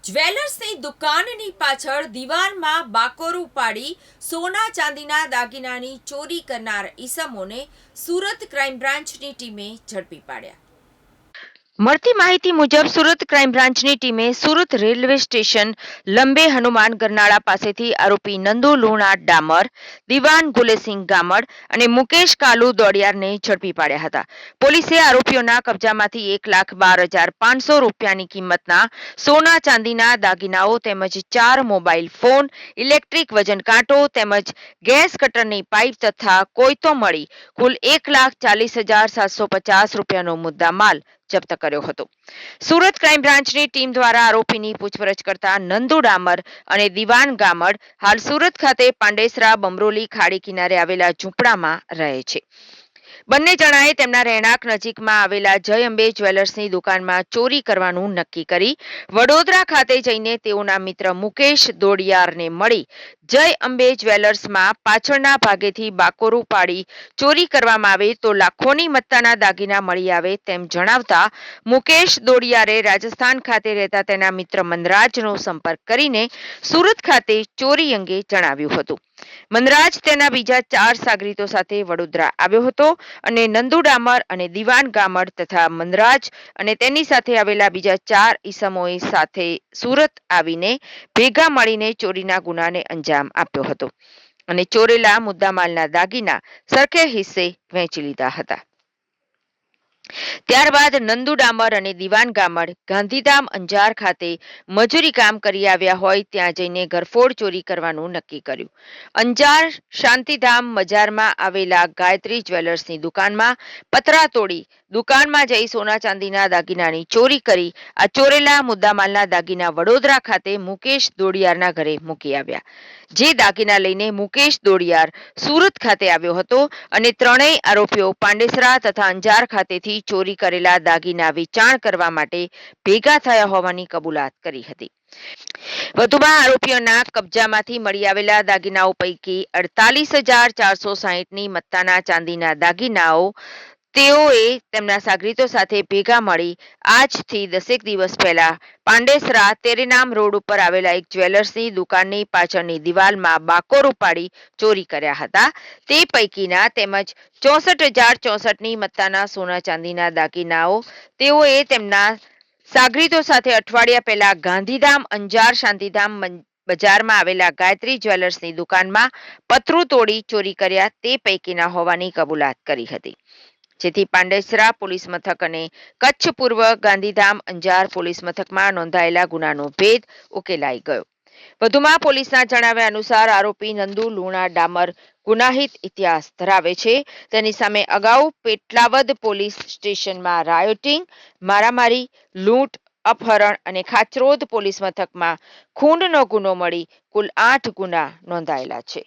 જ્વેલર્સની દુકાનની પાછળ દીવાલમાં બાકોરું પાડી સોના ચાંદીના દાગીનાની ચોરી કરનાર ઈસમોને સુરત ક્રાઇમ બ્રાન્ચની ટીમે ઝડપી પાડ્યા. મળતી માહિતી મુજબ સુરત ક્રાઇમ બ્રાન્ચની ટીમે સુરત રેલવે સ્ટેશન લંબે હનુમાન ગરનાળા પાસેથી આરોપી નંદુ લુણા ડામર, દિવાન ગુલેસિંહ ગામડ અને મુકેશ કાલુ દોડિયારને ઝડપી પાડ્યા હતા. પોલીસે આરોપીઓના કબજામાંથી 1,12,500 રૂપિયાની કિંમતના સોના ચાંદીના દાગીનાઓ તેમજ 4 મોબાઈલ ફોન, ઇલેક્ટ્રિક વજન કાંટો તેમજ ગેસ કટરની પાઇપ તથા કોયતો મળી કુલ 1,40,750 રૂપિયાનો મુદ્દામાલ જપ્ત કર્યો હતો. સુરત ક્રાઇમ બ્રાન્ચની ટીમ દ્વારા આરોપીની પૂછપરછ કરતા નંદુ ડામર અને દિવાન ગામડ હાલ સુરત ખાતે પાંડેસરા બમરોલી ખાડી કિનારે આવેલા ઝૂંપડામાં રહે છે. બંને જણાએ તેમના રહેણાંક નજીકમાં આવેલા જય અંબે જ્વેલર્સની દુકાનમાં ચોરી કરવાનું નક્કી કરી વડોદરા ખાતે જઈને તેઓના મિત્ર મુકેશ દોડિયારને મળી જય અંબે જ્વેલર્સમાં પાછળના ભાગેથી બાકોરું પાડી ચોરી કરવામાં આવે તો લાખોની મત્તાના દાગીના મળી આવે તેમ જણાવતા મુકેશ દોડિયારે રાજસ્થાન ખાતે રહેતા તેના મિત્ર મનરાજનો સંપર્ક કરીને સુરત ખાતે ચોરી અંગે જણાવ્યું હતું. મનરાજ તેના બીજા 4 સાગરીતો સાથે વડોદરા આવ્યો હતો અને નંદુ ડામર અને દિવાન ગામડ તથા મનરાજ અને તેની સાથે આવેલા બીજા 4 ઈસમોએ સાથે સુરત આવીને ભેગા મળીને ચોરીના ગુનાને અંજામ આપ્યો હતો અને ચોરેલા મુદ્દામાલના દાગીના સરખે હિસ્સે વહેંચી લીધા હતા. ત્યારબાદ નંદુ ડામર અને દિવાન ગામડ ગાંધીધામ અંજાર ખાતે મજૂરી કામ કરી આવ્યા હોય ત્યાં જઈને ઘરફોડ ચોરી કરવાનું નક્કી કર્યું. અંજાર શાંતિધામ બજારમાં આવેલા ગાયત્રી જ્વેલર્સની દુકાનમાં પતરા તોડી દુકાનમાં જઈ સોના ચાંદીના દાગીનાની ચોરી કરી આ ચોરેલા મુદ્દામાલના દાગીના વડોદરા ખાતે મુકેશ દોડિયારના ઘરે મૂકી આવ્યા. જે દાગીના લઈને મુકેશ દોડિયાર સુરત ખાતે આવ્યો હતો અને ત્રણેય આરોપીઓ પાંડેસરા તથા અંજાર ખાતેથી ચોરી કરેલા દાગીના વેચાણ કરવા માટે ભેગા થયા હોવાની કબૂલાત કરી હતી. વધુમાં આરોપીઓના કબજામાંથી મળી આવેલા દાગીનાઓ પૈકી 48,460ની મત્તાના ચાંદીના દાગીનાઓ તેઓએ તેમના સાગરીતો સાથે ભેગા મળી આજથી 10 દિવસ પહેલા પાંડેસરા તેરેનામ રોડ ઉપર આવેલા એક જ્વેલર્સની દુકાનની પાછળની દિવાલમાં બાકોરું પાડી ચોરી કર્યા હતા. તે પૈકીના તેમજ 64,064ની મત્તાના સોના ચાંદીના દાગીનાઓ તેઓએ તેમના સાગરીતો સાથે અઠવાડિયા પહેલા ગાંધીધામ અંજાર શાંતિધામ બજારમાં આવેલા ગાયત્રી જ્વેલર્સની દુકાનમાં પતરું તોડી ચોરી કર્યા તે પૈકીના હોવાની કબૂલાત કરી હતી. જેથી પાંડેસરા પોલીસ મથક અને કચ્છ પૂર્વ ગાંધીધામ અંજાર પોલીસ મથકમાં નોંધાયેલા ગુનાનો ભેદ ઉકેલાઈ ગયો. વધુમાં પોલીસના જણાવ્યા અનુસાર આરોપી નંદુ લુણા ડામર ગુનાહિત ઇતિહાસ ધરાવે છે. તેની સામે અગાઉ પેટલાવદ પોલીસ સ્ટેશનમાં રાયોટિંગ, મારામારી, લૂંટ, અપહરણ અને ખાચરોદ પોલીસ મથકમાં ખૂનનો ગુનો મળી કુલ 8 ગુના નોંધાયેલા છે.